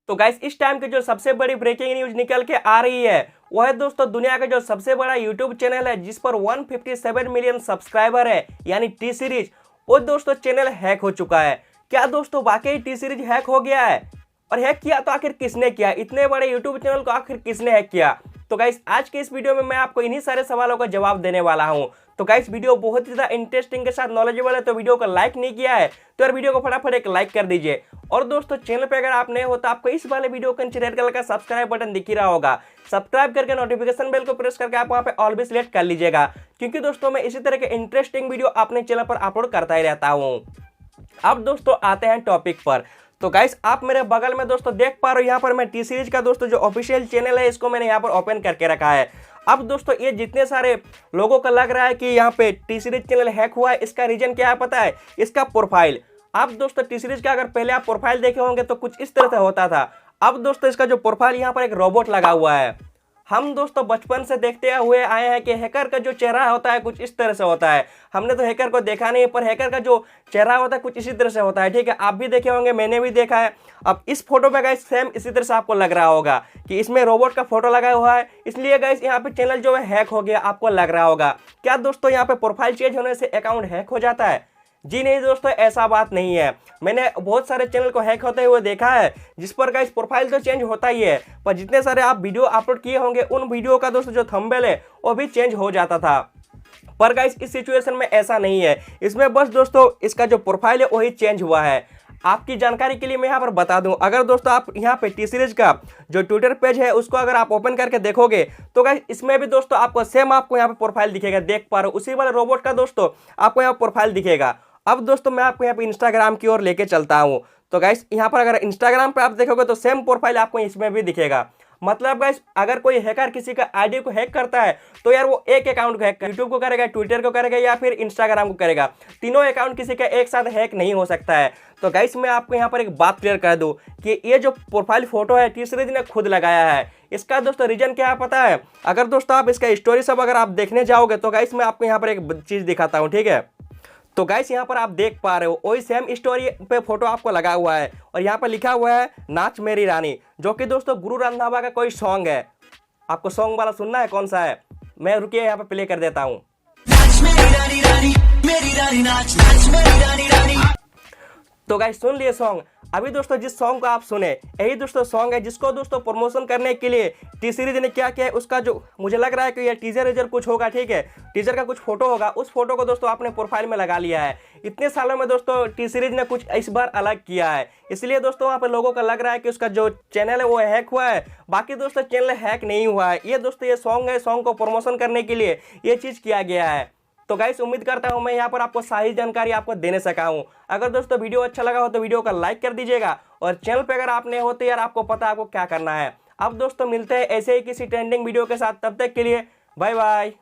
तो गाइस इस टाइम की जो सबसे बड़ी ब्रेकिंग न्यूज निकल के आ रही है वो है दोस्तों दुनिया का जो सबसे बड़ा यूट्यूब चैनल है जिस पर 157 मिलियन सब्सक्राइबर है यानी टी सीरीज, वो दोस्तों चैनल हैक हो चुका है। क्या दोस्तों वाकई टी सीरीज हैक हो गया है? और हैक किया तो आखिर किसने किया? इतने बड़े यूट्यूब चैनल को आखिर किसने हैक किया? तो गाइस आज के इस वीडियो में मैं आपको इन्हीं सारे सवालों का जवाब देने वाला हूं। तो गाइस वीडियो बहुत ही ज्यादा इंटरेस्टिंग के साथ नॉलेजेबल है, तो वीडियो को लाइक नहीं किया है तो यार वीडियो को फटाफट एक लाइक कर दीजिए। और दोस्तों चैनल पे अगर आप नए हो तो आपको इस वाले वीडियो के नीचे रेड कलर का सब्सक्राइब बटन दिख ही रहा होगा। सब्सक्राइब करके नोटिफिकेशन बेल को प्रेस करके आप वहां पे ऑल भी सिलेक्ट कर लीजिएगा, क्योंकि दोस्तों मैं इसी तरह के इंटरेस्टिंग वीडियो अपने चैनल पर अपलोड करता ही रहता हूँ। अब दोस्तों आते हैं टॉपिक पर। तो गाइस आप मेरे बगल में दोस्तों देख पा रहे हो, यहाँ पर मैं टी सीरीज का दोस्तों जो ऑफिशियल चैनल है इसको मैंने यहाँ पर ओपन करके रखा है। अब दोस्तों ये जितने सारे लोगों को लग रहा है कि यहाँ पे टी सीरीज चैनल हैक हुआ है, इसका रीजन क्या है पता है? इसका प्रोफाइल। आप दोस्तों टी सीरीज का अगर पहले आप प्रोफाइल देखे होंगे तो कुछ इस तरह से होता था। अब दोस्तों इसका जो प्रोफाइल यहाँ पर एक रोबोट लगा हुआ है। हम दोस्तों बचपन से देखते हुए आए हैं कि हैकर का जो चेहरा होता है कुछ इस तरह से होता है। हमने तो हैकर को देखा नहीं, पर हैकर का जो चेहरा होता है कुछ इसी तरह से होता है। ठीक है, आप भी देखे होंगे, मैंने भी देखा है। अब इस फोटो पे गाइस सेम इसी तरह से आपको लग रहा होगा कि इसमें रोबोट का फोटो लगा हुआ है, इसलिए गाइस यहाँ पे चैनल जो है हैक हो गया, आपको लग रहा होगा। क्या दोस्तों यहाँ पे प्रोफाइल चेंज होने से अकाउंट हैक हो जाता है? जी नहीं दोस्तों, ऐसा बात नहीं है। मैंने बहुत सारे चैनल को हैक होते हुए देखा है जिस पर गाइस प्रोफाइल तो चेंज होता ही है, पर जितने सारे आप वीडियो अपलोड किए होंगे उन वीडियो का दोस्तों जो थंबनेल है वो भी चेंज हो जाता था। पर गाइस इस सिचुएशन में ऐसा नहीं है, इसमें बस दोस्तों इसका जो प्रोफाइल है वही चेंज हुआ है। आपकी जानकारी के लिए मैं यहाँ पर बता दूं, अगर दोस्तों आप यहाँ पे टी सीरीज का जो ट्विटर पेज है उसको अगर आप ओपन करके देखोगे तो गाइस इसमें भी दोस्तों आपको सेम आपको यहाँ पे प्रोफाइल दिखेगा। देख पा रहे हो, उसी वाले रोबोट का दोस्तों आपको यहाँ प्रोफाइल दिखेगा। अब दोस्तों मैं आपको यहाँ पे इंस्टाग्राम की ओर लेके चलता हूँ। तो गाइस यहाँ पर अगर इंस्टाग्राम पे आप देखोगे तो सेम प्रोफाइल आपको इसमें भी दिखेगा। मतलब गाइस अगर कोई हैकर किसी का आईडी को हैक करता है तो यार वो एक अकाउंट को हैक कर यूट्यूब को करेगा, ट्विटर को करेगा या फिर इंस्टाग्राम को करेगा। तीनों अकाउंट किसी का एक साथ हैक नहीं हो सकता है। तो गाइस मैं आपको यहाँ पर एक बात क्लियर कर दूं कि ये जो प्रोफाइल फोटो है टी सीरीज ने खुद लगाया है। इसका दोस्तों रीजन क्या है पता है? अगर दोस्तों आप इसका स्टोरी सब अगर आप देखने जाओगे तो गाइस मैं आपको यहाँ पर एक चीज दिखाता हूँ। ठीक है, तो गाइस यहाँ पर आप देख पा रहे हो वही सेम स्टोरी पे फोटो आपको लगा हुआ है और यहाँ पर लिखा हुआ है नाच मेरी रानी, जो कि दोस्तों गुरु रंधावा का कोई सॉन्ग है। आपको सॉन्ग वाला सुनना है? कौन सा है? मैं रुकिए यहाँ पे प्ले कर देता हूँ। नाच मेरी रानी रानी, मेरी रानी नाच, नाच मेरी रानी रानी। तो गाइस सुन लिए सॉन्ग। अभी दोस्तों जिस सॉन्ग को आप सुने यही दोस्तों सॉन्ग है जिसको दोस्तों प्रमोशन करने के लिए टी सीरीज ने क्या किया है, उसका जो मुझे लग रहा है कि ये टीजर कुछ होगा। ठीक है, टीजर का कुछ फोटो होगा, उस फोटो को दोस्तों आपने प्रोफाइल में लगा लिया है। इतने सालों में दोस्तों टी सीरीज ने कुछ इस बार अलग किया है, इसलिए दोस्तों वहाँ पर लोगों का लग रहा है कि उसका जो चैनल है वो हैक हुआ है। बाकी दोस्तों चैनल हैक नहीं हुआ है, ये दोस्तों ये सॉन्ग है, सॉन्ग को प्रमोशन करने के लिए ये चीज़ किया गया है। तो गाइस उम्मीद करता हूं मैं यहाँ पर आपको सही जानकारी आपको देने सका हूं। अगर दोस्तों वीडियो अच्छा लगा हो तो वीडियो का लाइक कर दीजिएगा, और चैनल पे अगर आप नए हो तो यार आपको पता है आपको क्या करना है। अब दोस्तों मिलते हैं ऐसे ही किसी ट्रेंडिंग वीडियो के साथ, तब तक के लिए बाय बाय।